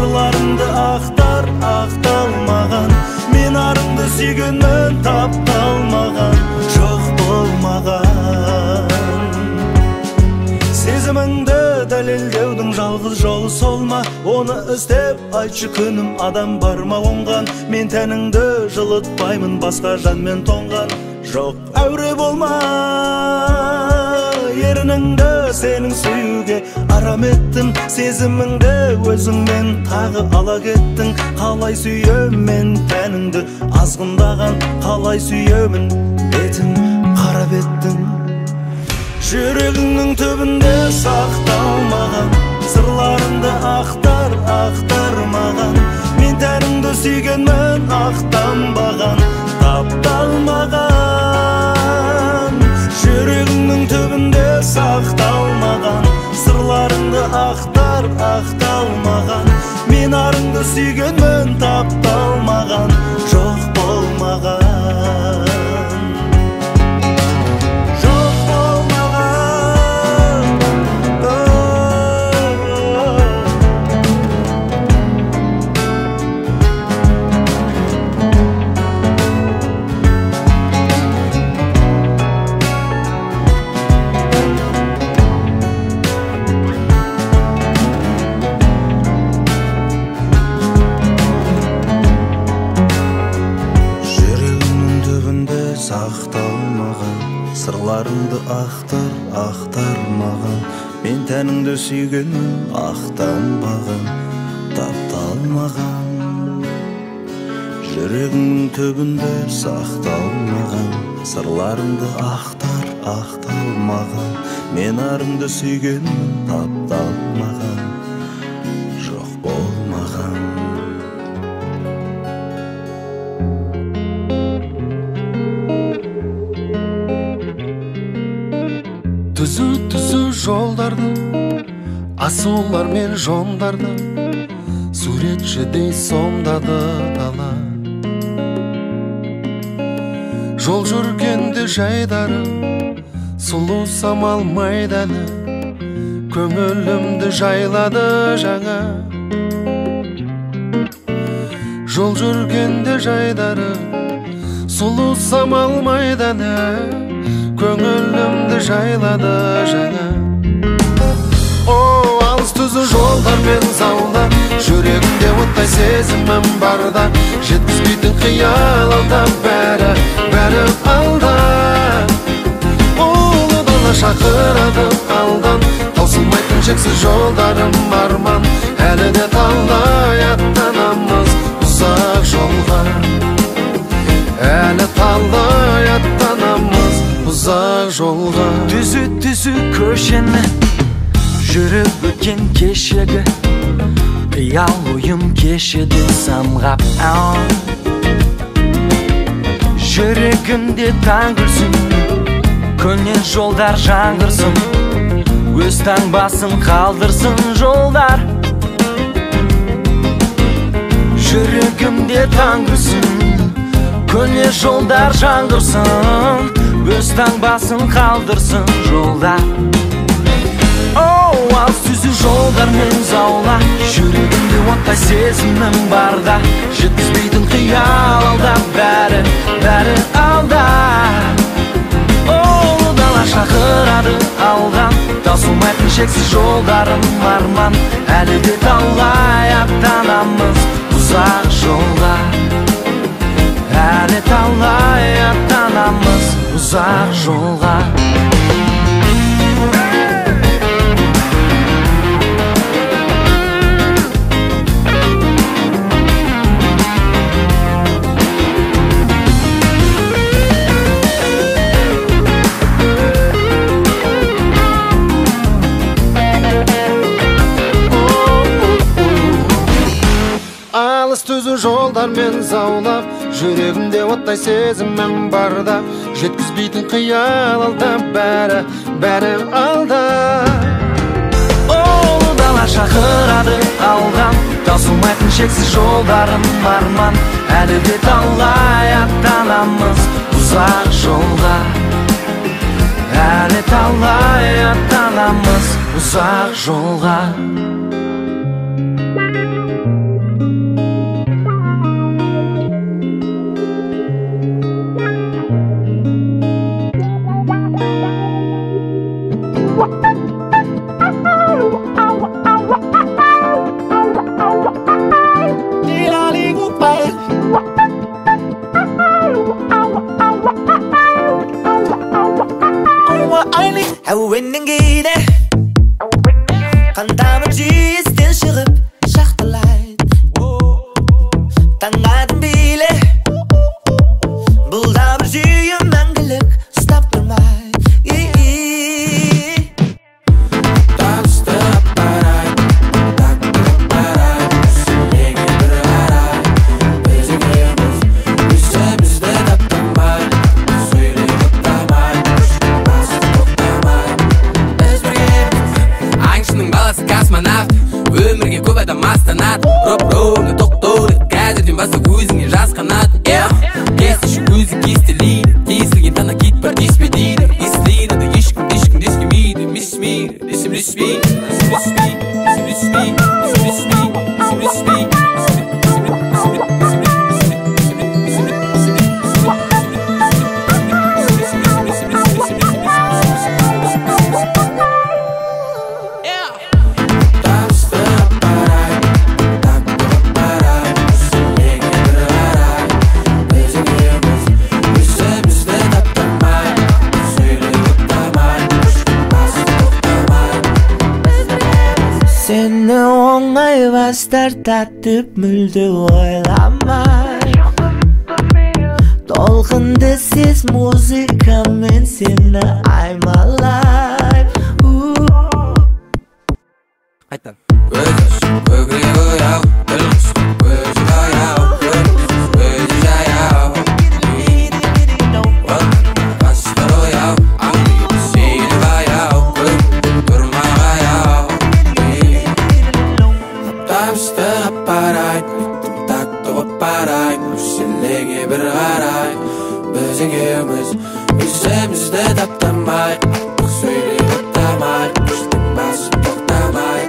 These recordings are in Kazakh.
Sırlarımды ақтар, ақталмаған. Мен арыңды сүйгенмін, тапталмаған. Жоқ болмаған. Сезіміңді дәлелдеудің жалғыз жолы сол ма? Оны іздеп айтшы күнім, адам бар ма оңған? Мен тәніңді жылытпаймын, басқа жанмен тоңған. Жоқ әуре болма, ерініңді сенің сүюге арам еттім. Сезіміңді өзіңмен тағы ала кеттің. Қалай сүйем мен тәніңді азғындаған, қалай сүйемін бетін қара беттің. Жүрегіңнің түбінде сақталмаған сырларыңды ақтар, ақтармаған. Мен тәніңді сүйгенмін, ақтанбаған, тапталмаған. Жүрегіңнің түбінде сақталмаған сырларыңды ақтар, ақталмаған. Мен арыңды сүйгенмін, тапталмаған, жоқ болмаған. Сырларыңды ақтар, ақтармаған. Мен тәніңді сүйгенмін, ақтанбаған, тапталмаған. Жүрегіңнің түбінде сақталмаған сырларыңды ақтар, ақталмаған. Мен арыңды сүйгенмін, тапталмаған, жоқ болмаған. Түзу жолдарды, асулар мен жондарды, суретшідей сомдады дала. Жол жүргенде жайдары, сұлу самал майданы, көңілімді жайлады жаңа. Жол жүргенде жайдары, сұлу самал майданы, көңілімді жайлады жаңа. О, алыс түзу жолдар мен заулар, жүрегімде оттай сезімім барда. Жеткізбейтін қиял алда, бәрі алда. Ұлы дала шақырады алдан, таусылмайтын шексіз жолдарым арман. Әлі де талай аттанамыз ұзақ жолға, әлі талай аттанамыз ұзақ жолға. Түзу көшені жүріп өткен кешегі, қиял ойым кешеді самғап. Жүрегімде таң күлсін, көне жолдар жаңғырсын, өз таңбасын қалдырсын жолдар. Жүрегімде таң күлсін, көне жолдар жаңғырсын, өз таңбасын қалдырсын жолдар. О, алыс түзу жолдар мен заула, жүрегімде оттай сезімім барда. Жеткізбейтін қиял алда, бәрі алда. Ұлы дала шақырады алдан, таусылмайтын шексіз жолдарым арман. Әлі де талай аттанамыз ұзақ жолға, әлі талай аттанамыз ұзақ жолға. Түзу жолдар мен заулап, жүрегімде оттай сезімім барда. Жеткізбейтін қиял алда, бәрі алда. Ұлы дала шақырады алдан, таусылмайтын шексіз жолдарым арман. Әлі де талай аттанамыз ұзақ жолға, әлі талай аттанамыз ұзақ жолға. Әуеннен кейде қантамын жиістен шығып шақталайды Таңғадым биле Бұл да бір жүйе мәңгілік ұстап тұрмайды Табыстап барайын, тақтап барайын Сенеге бір қарай Біз екеуміз өзімізді таптамай Сөйлеп тоқтамай Басып тоқтамай Біз біргеміз Аңшының баласы космонавт Өмірге көп адам астанат Роп-роуны тоқтауды Қазірден бастап өзіңе жасқанат Кестіші өзі кестелейді Тесілген тана кит бар деспе дейді Естілейді да ешкім дескемейді Мисмейді, десім респейді Десім респейді, десім респейді Десім респейді, десім респейді Seni оңай бастар татып мүлде ойламай Толқынды сез музыкамен сені аймалай Қайтан Көзі ашық, көкірегі ояу Тіл құшқан, көзі баяу Көзі жаяу Қастар ояу Аңдиып сейді баяу Тұрмай қаяу Табыстап барайын Тақтап барайын Өшелеге бір қарайын Біз екеуміз өзімізді таптамай Артық сөйлеп тоқтамай Күштің басып тоқтамай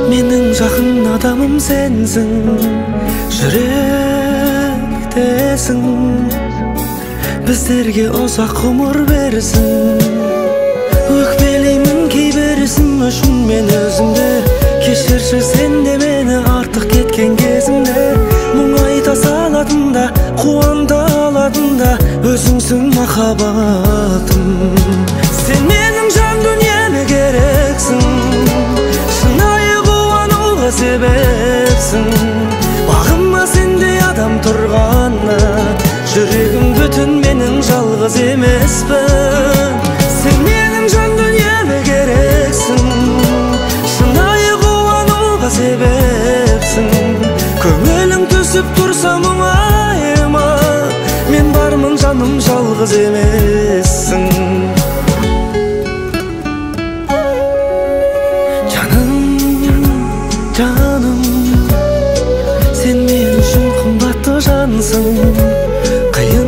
Менің жақын адамым сенсің Жүректесің Біздерге ұзақ ғұмыр берсін Өкпелеймін кейбірісім үшін мен өзімді Кешірші сен де мені артық кеткен кезімде Мұң айта салатында, қуанта алатында Өзіңсің махаббатым Сен менің жан дүниеме керексің себепсің Бағыма сендей адам тұрғанна Жүрегім бүтін менің жалғыз емеспін Сен менің жан дүниеме керексің Шынайы қуануға себепсің Көңілің түсіп тұрса мұңайма Мен бармын жаным жалғыз емессің Жаным, сен мен үшін қымбатты жансың Қиын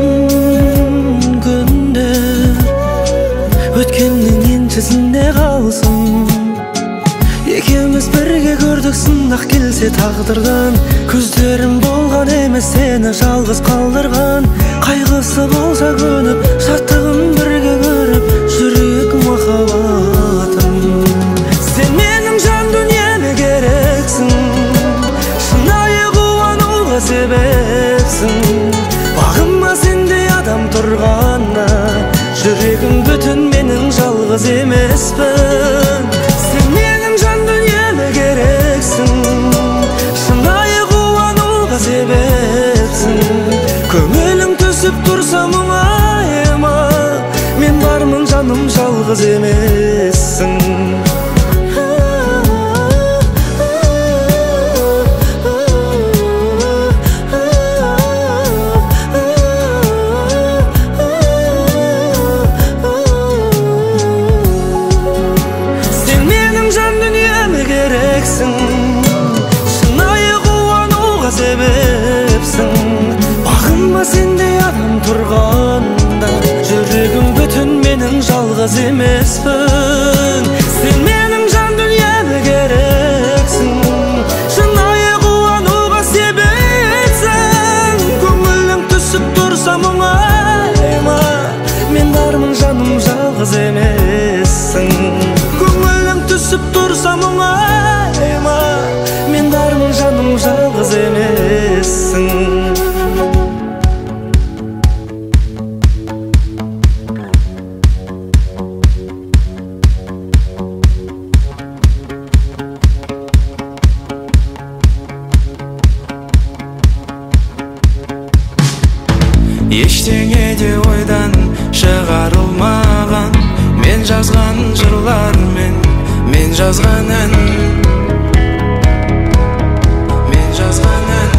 күндер өткеннің еншісінде қалсын Екеуміз бірге көрдік сынақ келсе тағдырдан Көздерім болған емес сені жалғыз қалдырған Қайғысы болса көніп, шаттығын бірге көріп Жүрек махаббатым Сен менің жан дүниеме керексің Шынайы қуануға себепсің Бағыма сендей адам тұрғанна Жүрегім бүтін менің жалғыз емеспін Сен менің жан дүниеме керексің Шынайы қуануға себепсің Көңілің түсіп тұрса мұңайма Мен бармын жаным жалғыз емессің жалғыз емеспін. Сен менің жан дүниеме керексің, шынайы қуануға себепсің. Көңілің түсіп тұрса мұңайма, мен бармын жаным жалғыз емессің. Көңілің түсіп тұрса мұңайма, мен бармын жаным жалғыз емессің. Ештеңе де ойдан шығарылмаған, мен жазған жырлар мен жазған ән, мен жазған ән.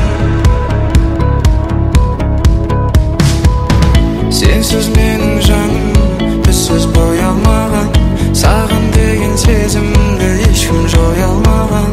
Сенсіз менің жаным бізсіз боя алмаған, саған деген сезімді ешкім жоя алмаған.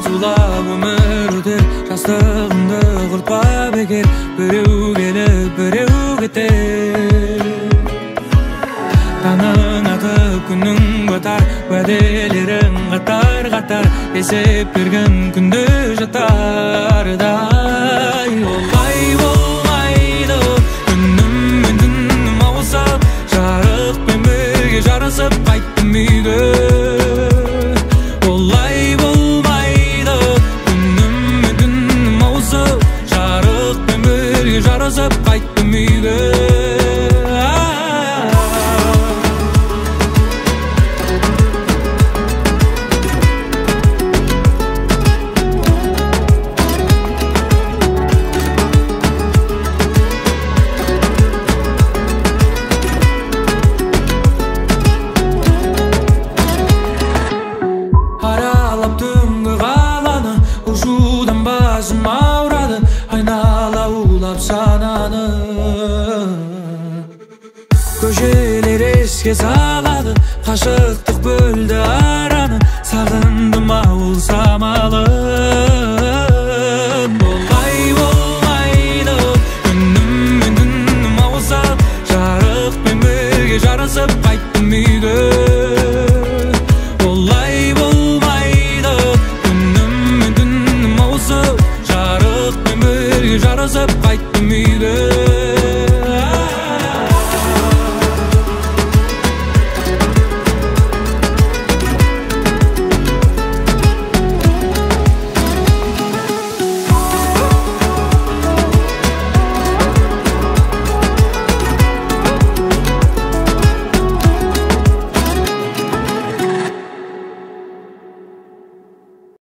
Зулап өмір өтер, жастығымды құртпа бекер. Біреу келіп, біреу кетер. Таңың атып, күнің батар, уәделерің қатар-қатар. Есеп берген күнді жатардай. Олай болмайды, күнім мен түнім ауысып, жарықпен бірге жарысып қайттым үйге. Олай болмайды, күнім мен түнім ауысып, жарықпен бірге жарысып қайттым үйге. Aynala ulap sananı. Köşeler esке saladı, kaşıktık böldü aranı. Sağındım avul samalım. Bolgay bolmaydı günüm dünüm avulsa. Jarık ben birge jarısıp qayttım uyge. Bolgay bolmaydı günüm dünüm avulsa. Jarık ben birge jarısıp qayttım.